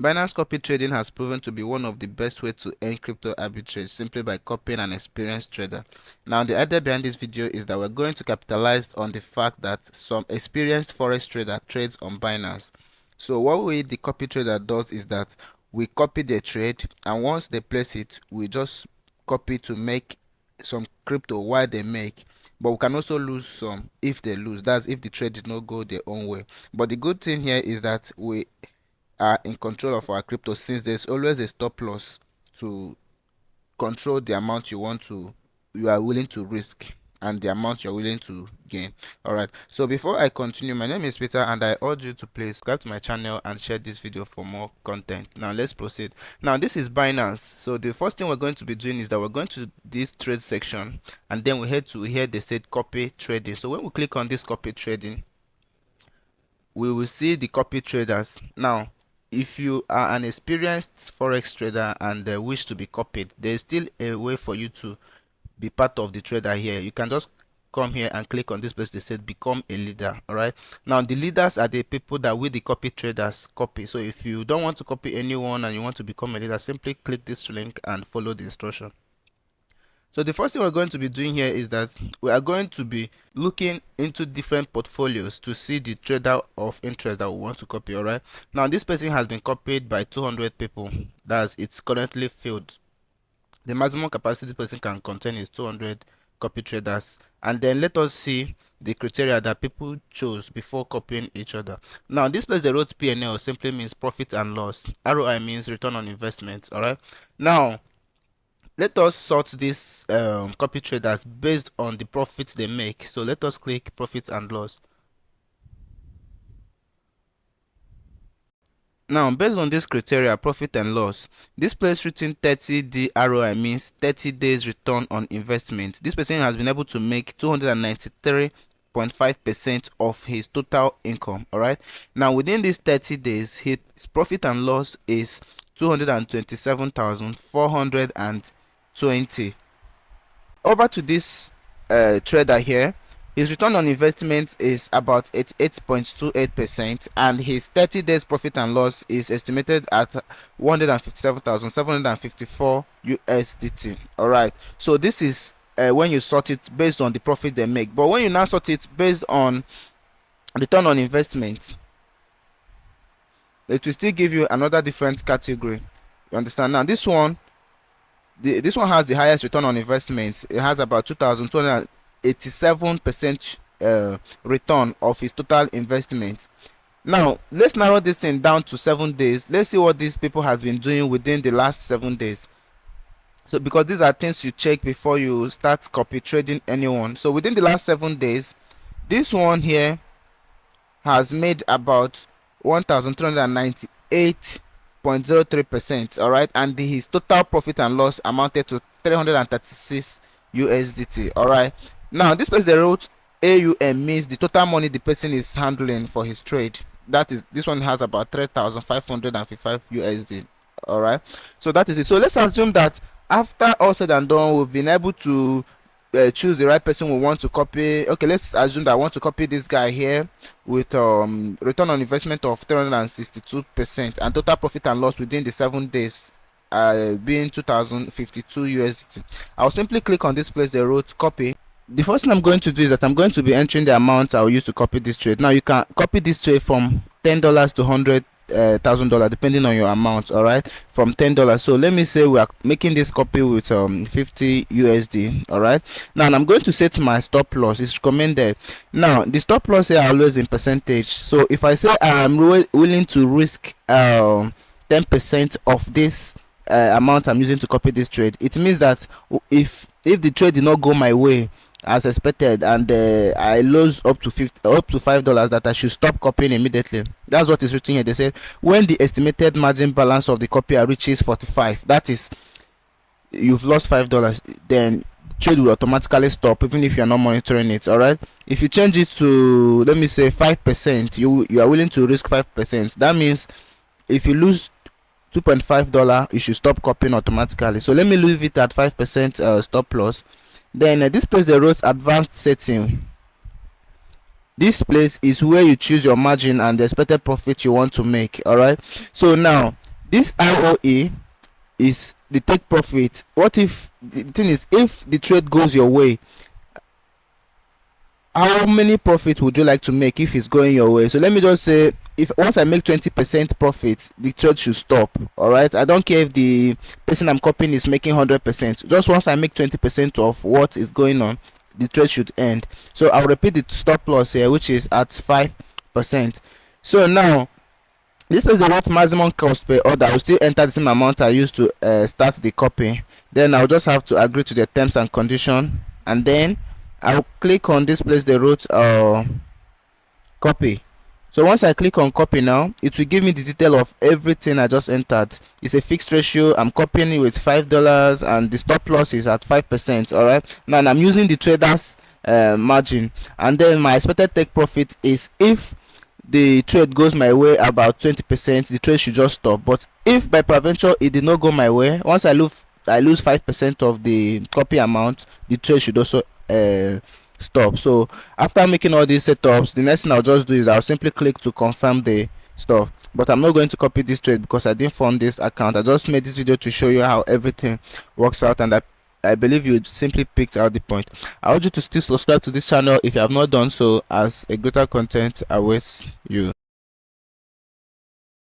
Binance Copy Trading has proven to be one of the best ways to earn crypto arbitrage simply by copying an experienced trader. Now, the idea behind this video is that we're going to capitalize on the fact that some experienced forex trader trades on Binance. So what the copy trader does is that we copy their trade, and once they place it, we just copy to make some crypto while they make. But we can also lose some if they lose. That's if the trade did not go their own way. But the good thing here is that we are in control of our crypto, since there's always a stop loss to control the amount you are willing to risk and the amount you're willing to gain. All right, so before I continue, my name is Peter and I urge you to please subscribe to my channel and share this video for more content. Now let's proceed. Now this is Binance. So the first thing we're going to be doing is that we're going to this trade section, and then we head to here they said copy trading. So when we click on this copy trading, we will see the copy traders. Now if you are an experienced forex trader and wish to be copied, there is still a way for you to be part of the trader here. You can just come here and click on this place. They said become a leader. All right, now the leaders are the people that we the copy traders copy. So if you don't want to copy anyone and you want to become a leader, simply click this link and follow the instruction. So the first thing we're going to be doing here is that we are going to be looking into different portfolios to see the trader of interest that we want to copy. All right, now this person has been copied by 200 people. That's it's currently filled. The maximum capacity this person can contain is 200 copy traders. And then let us see the criteria that people chose before copying each other. Now this place they wrote P&L simply means profit and loss. ROI means return on investment. All right, now let us sort these copy traders based on the profits they make. So let us click profit and loss. Now based on this criteria, profit and loss, this place written 30D ROI means 30 days return on investment. This person has been able to make 293.5% of his total income. All right, now within these 30 days his profit and loss is 227,420. Over to this trader here, his return on investment is about 88.28%, and his 30 days profit and loss is estimated at 157,754 USDT. All right, so this is when you sort it based on the profit they make. But when you now sort it based on return on investment, it will still give you another different category. You understand? Now this one has the highest return on investment. It has about 2,287% return of his total investment. Now let's narrow this thing down to 7 days. Let's see what these people has been doing within the last 7 days. So because these are things you check before you start copy trading anyone. So within the last 7 days, this one here has made about 1,398.03%. all right, and his total profit and loss amounted to 336 USDT. all right, now this person they wrote AUM means the total money the person is handling for his trade. That is, this one has about 3,555 USD. all right, so that is it. So let's assume that after all said and done, we've been able to choose the right person we want to copy. Okay, let's assume that I want to copy this guy here with return on investment of 362% and total profit and loss within the 7 days being 2,052 USDT. I'll simply click on this place they wrote copy. The first thing I'm going to do is that I'm going to be entering the amount I'll use to copy this trade. Now you can copy this trade from $10 to $100,000 depending on your amount. all right, from $10. So let me say we are making this copy with 50 USD. all right, now I'm going to set my stop loss. It's recommended. Now the stop loss here are always in percentage. So if I say I'm willing to risk 10% of this amount I'm using to copy this trade, it means that if the trade did not go my way as expected and I lose up to $5, that I should stop copying immediately. That's what is written here. They said when the estimated margin balance of the copier reaches 45, that is, you've lost $5, then trade will automatically stop even if you are not monitoring it. all right, if you change it to, let me say, 5%, you are willing to risk 5%. that means if you lose $2.5, you should stop copying automatically. So let me leave it at 5% stop loss. Then this place they wrote advanced setting. This place is where you choose your margin and the expected profit you want to make. all right, so now This ROE is the take profit. What if the thing is, if the trade goes your way, how many profit would you like to make if it's going your way? So let me just say, if once I make 20% profit, the trade should stop. All right, I don't care if the person I'm copying is making 100%. Just once I make 20% of what is going on, the trade should end. So I'll repeat the stop loss here, which is at 5%. So now this place the what maximum cost per order. I will still enter the same amount I used to start the copy. Then I'll just have to agree to the terms and condition, and then I'll click on this place the root copy. So once I click on copy now, it will give me the detail of everything I just entered. It's a fixed ratio. I'm copying it with $5 and the stop loss is at 5%. All right, now I'm using the traders margin, and then my expected take profit is, if the trade goes my way about 20%, the trade should just stop. But if by peradventure it did not go my way, once I lose 5% of the copy amount, the trade should also stop. So after making all these setups, the next thing I'll just do is I'll simply click to confirm the stuff. But I'm not going to copy this trade because I didn't fund this account. I just made this video to show you how everything works out, and I believe you simply picked out the point. I urge you to still subscribe to this channel if you have not done so, as a greater content awaits you.